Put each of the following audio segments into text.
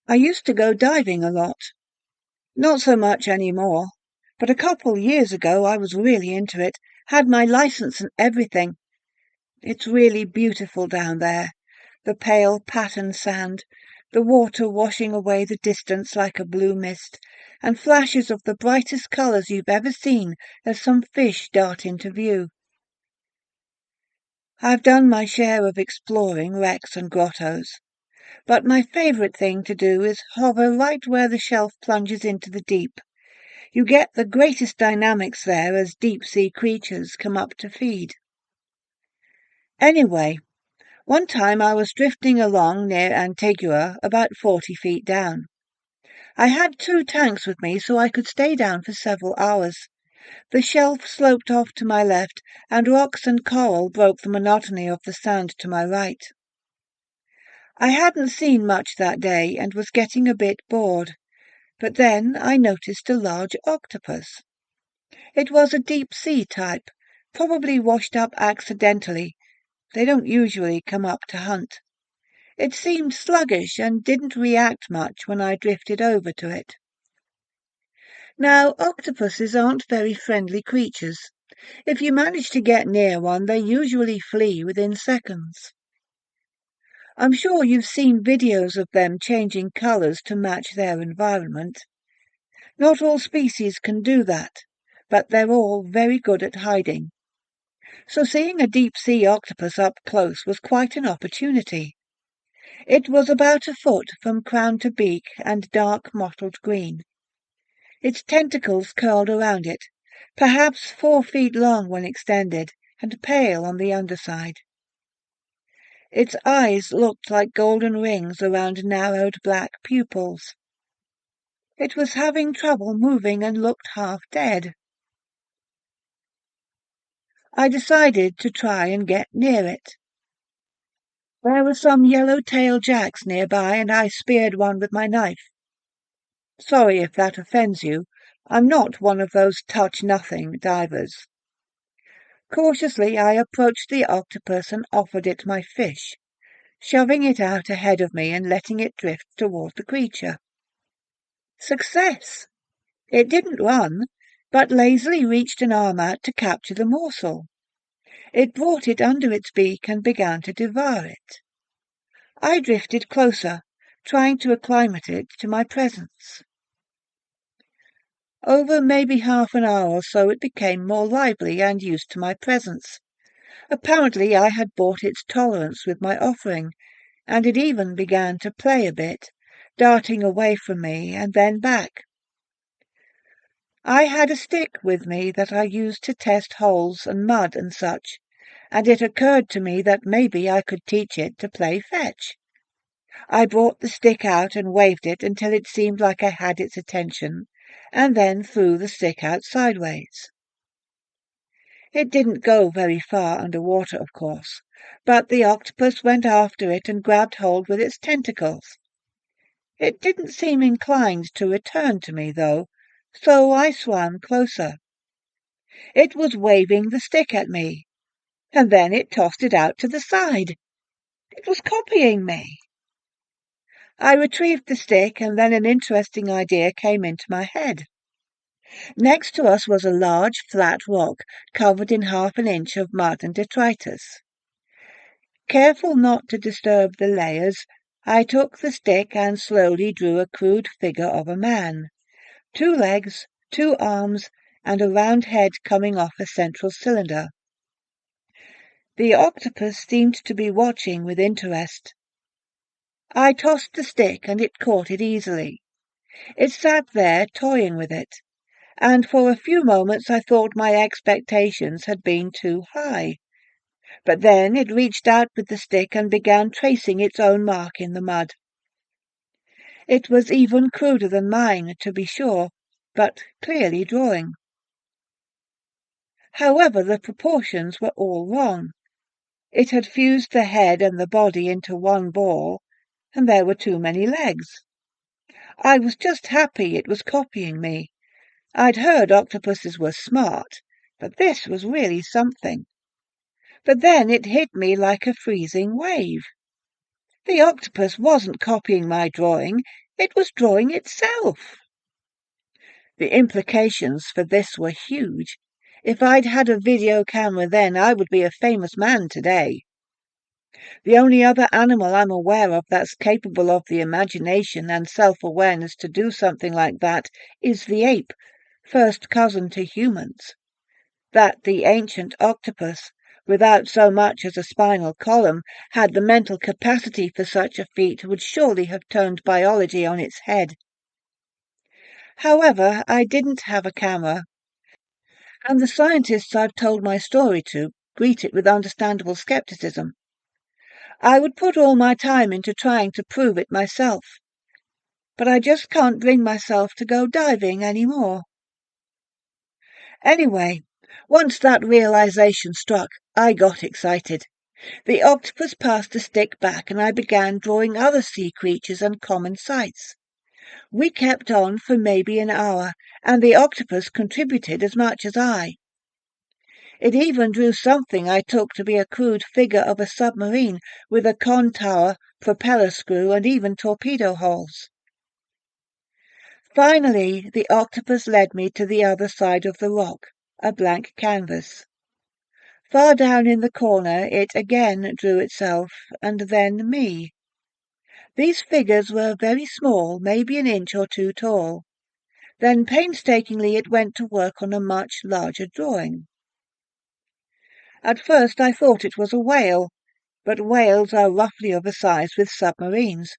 I used to go diving a lot. Not so much anymore. But a couple years ago I was really into it. Had my license and everything. It's really beautiful down there. The pale patterned sand, the water washing away the distance like a blue mist, and flashes of the brightest colours you've ever seen as some fish dart into view. I've done my share of exploring wrecks and grottos, but my favourite thing to do is hover right where the shelf plunges into the deep. You get the greatest dynamics there as deep-sea creatures come up to feed. Anyway, one time I was drifting along near Antigua, about 40 feet down. I had 2 tanks with me so I could stay down for several hours. The shelf sloped off to my left, and rocks and coral broke the monotony of the sand to my right. I hadn't seen much that day and was getting a bit bored, but then I noticed a large octopus. It was a deep-sea type, probably washed up accidentally. They don't usually come up to hunt. It seemed sluggish and didn't react much when I drifted over to it. Now, octopuses aren't very friendly creatures. If you manage to get near one, they usually flee within seconds. I'm sure you've seen videos of them changing colours to match their environment. Not all species can do that, but they're all very good at hiding. So seeing a deep-sea octopus up close was quite an opportunity. It was about a foot from crown to beak and dark mottled green. Its tentacles curled around it, perhaps 4 feet long when extended, and pale on the underside. Its eyes looked like golden rings around narrowed black pupils. It was having trouble moving and looked half dead. I decided to try and get near it. There were some yellow-tailed jacks nearby, and I speared one with my knife. Sorry if that offends you. I'm not one of those touch-nothing divers. Cautiously I approached the octopus and offered it my fish, shoving it out ahead of me and letting it drift toward the creature. Success! It didn't run, but lazily reached an arm out to capture the morsel. It brought it under its beak and began to devour it. I drifted closer, trying to acclimate it to my presence. Over maybe half an hour or so it became more lively and used to my presence. Apparently I had bought its tolerance with my offering, and it even began to play a bit, darting away from me and then back. I had a stick with me that I used to test holes and mud and such, and it occurred to me that maybe I could teach it to play fetch. I brought the stick out and waved it until it seemed like I had its attention, and then threw the stick out sideways. It didn't go very far under water, of course, but the octopus went after it and grabbed hold with its tentacles. It didn't seem inclined to return to me, though, so I swam closer. It was waving the stick at me, and then it tossed it out to the side. It was copying me. I retrieved the stick, and then an interesting idea came into my head. Next to us was a large, flat rock covered in half an inch of mud and detritus. Careful not to disturb the layers, I took the stick and slowly drew a crude figure of a man. 2 legs, 2 arms, and a round head coming off a central cylinder. The octopus seemed to be watching with interest. I tossed the stick and it caught it easily. It sat there toying with it, and for a few moments I thought my expectations had been too high. But then it reached out with the stick and began tracing its own mark in the mud. It was even cruder than mine, to be sure, but clearly drawing. However, the proportions were all wrong. It had fused the head and the body into one ball, and there were too many legs. I was just happy it was copying me. I'd heard octopuses were smart, but this was really something. But then it hit me like a freezing wave. The octopus wasn't copying my drawing, It was drawing itself. The implications for this were huge. If I'd had a video camera then, I would be a famous man today. The only other animal I'm aware of that's capable of the imagination and self-awareness to do something like that is the ape, first cousin to humans. That the ancient octopus, without so much as a spinal column, had the mental capacity for such a feat would surely have turned biology on its head. However, I didn't have a camera, and the scientists I've told my story to greet it with understandable skepticism. I would put all my time into trying to prove it myself, but I just can't bring myself to go diving anymore. Anyway, once that realization struck, I got excited. The octopus passed the stick back and I began drawing other sea creatures and common sights. We kept on for maybe an hour, and the octopus contributed as much as I. It even drew something I took to be a crude figure of a submarine with a con tower, propeller screw, and even torpedo holes. Finally, the octopus led me to the other side of the rock, a blank canvas. Far down in the corner it again drew itself, and then me. These figures were very small, maybe an inch or two tall. Then painstakingly it went to work on a much larger drawing. At first I thought it was a whale, but whales are roughly of a size with submarines,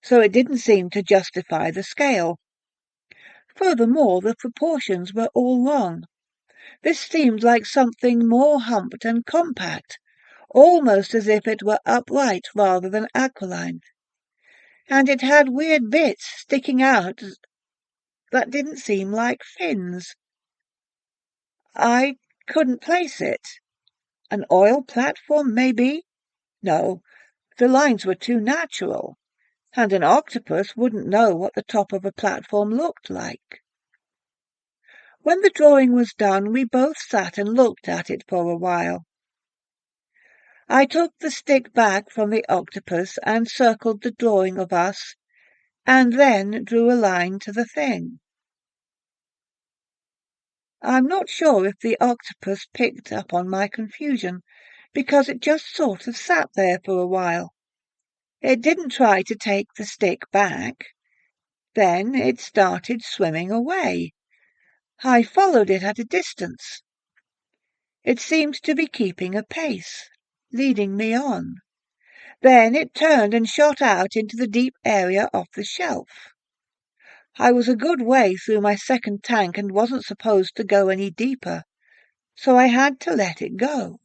so it didn't seem to justify the scale. Furthermore, the proportions were all wrong. This seemed like something more humped and compact, almost as if it were upright rather than aquiline. And it had weird bits sticking out that didn't seem like fins. I couldn't place it. An oil platform, maybe? No, the lines were too natural, and an octopus wouldn't know what the top of a platform looked like. When the drawing was done, we both sat and looked at it for a while. I took the stick back from the octopus and circled the drawing of us, and then drew a line to the thing. I'm not sure if the octopus picked up on my confusion, because it just sort of sat there for a while. It didn't try to take the stick back. Then it started swimming away. I followed it at a distance. It seemed to be keeping a pace, leading me on. Then it turned and shot out into the deep area of the shelf. I was a good way through my second tank and wasn't supposed to go any deeper, so I had to let it go.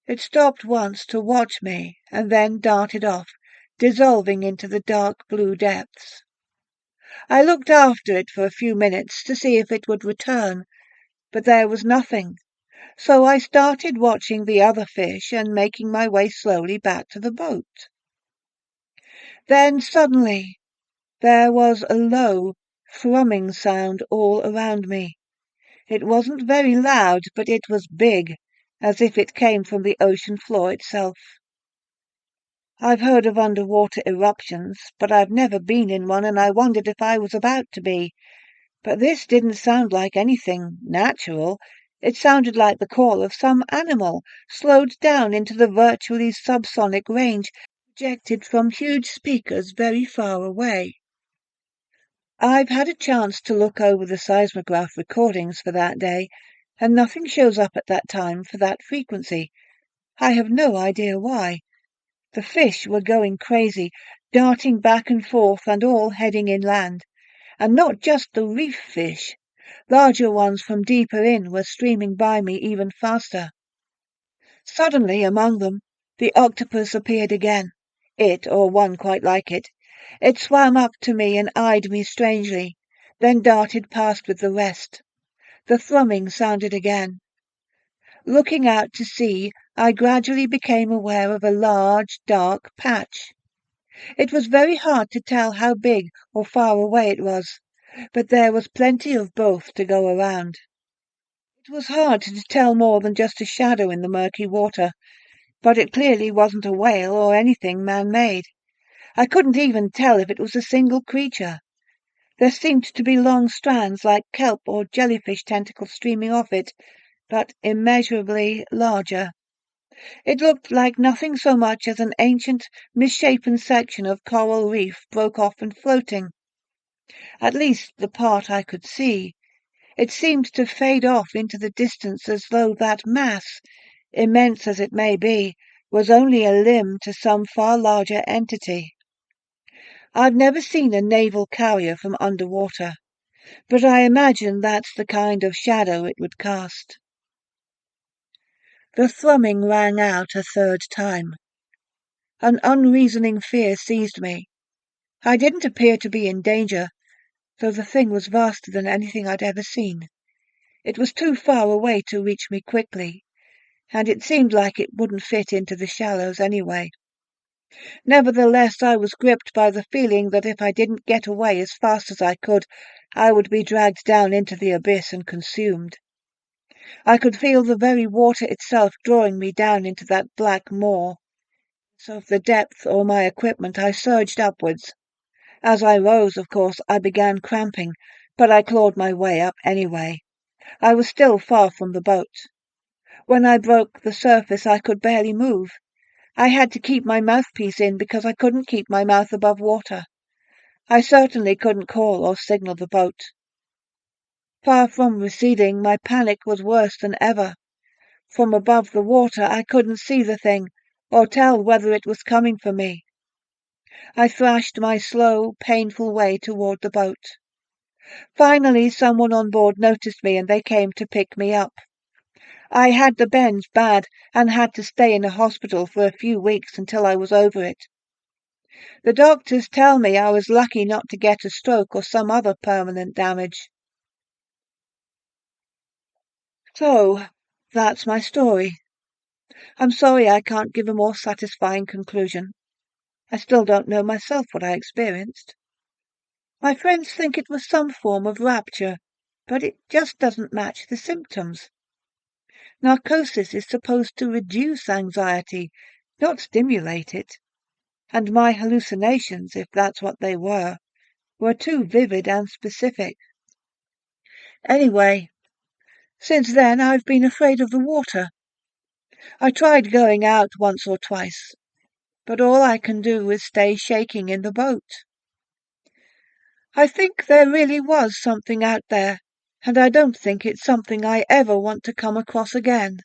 It stopped once to watch me and then darted off, dissolving into the dark blue depths. I looked after it for a few minutes to see if it would return, but there was nothing, so I started watching the other fish and making my way slowly back to the boat. Then suddenly there was a low, thrumming sound all around me. It wasn't very loud, but it was big, as if it came from the ocean floor itself. I've heard of underwater eruptions, but I've never been in one, and I wondered if I was about to be. But this didn't sound like anything natural. It sounded like the call of some animal, slowed down into the virtually subsonic range, projected from huge speakers very far away. I've had a chance to look over the seismograph recordings for that day, and nothing shows up at that time for that frequency. I have no idea why. The fish were going crazy, darting back and forth and all heading inland. And not just the reef fish. Larger ones from deeper in were streaming by me even faster. Suddenly, among them, the octopus appeared again. It, or one quite like it. It swam up to me and eyed me strangely, then darted past with the rest. The thrumming sounded again. Looking out to sea, I gradually became aware of a large, dark patch. It was very hard to tell how big or far away it was, but there was plenty of both to go around. It was hard to tell more than just a shadow in the murky water, but it clearly wasn't a whale or anything man-made. I couldn't even tell if it was a single creature. There seemed to be long strands like kelp or jellyfish tentacles streaming off it, but immeasurably larger. It looked like nothing so much as an ancient, misshapen section of coral reef broke off and floating. At least the part I could see. It seemed to fade off into the distance as though that mass, immense as it may be, was only a limb to some far larger entity. I've never seen a naval carrier from underwater, but I imagine that's the kind of shadow it would cast. The thrumming rang out a third time. An unreasoning fear seized me. I didn't appear to be in danger, though the thing was vaster than anything I'd ever seen. It was too far away to reach me quickly, and it seemed like it wouldn't fit into the shallows anyway. Nevertheless, I was gripped by the feeling that if I didn't get away as fast as I could, I would be dragged down into the abyss and consumed. I could feel the very water itself drawing me down into that black maw. So of the depth or my equipment, I surged upwards. As I rose, of course, I began cramping, but I clawed my way up anyway. I was still far from the boat. When I broke the surface, I could barely move. I had to keep my mouthpiece in because I couldn't keep my mouth above water. I certainly couldn't call or signal the boat. Far from receding, my panic was worse than ever. From above the water, I couldn't see the thing, or tell whether it was coming for me. I thrashed my slow, painful way toward the boat. Finally, someone on board noticed me and they came to pick me up. I had the bends bad and had to stay in a hospital for a few weeks until I was over it. The doctors tell me I was lucky not to get a stroke or some other permanent damage. So, that's my story. I'm sorry I can't give a more satisfying conclusion. I still don't know myself what I experienced. My friends think it was some form of rapture, but it just doesn't match the symptoms. Narcosis is supposed to reduce anxiety, not stimulate it. And my hallucinations, if that's what they were too vivid and specific. Anyway, since then I've been afraid of the water. I tried going out once or twice, but all I can do is stay shaking in the boat. I think there really was something out there, and I don't think it's something I ever want to come across again.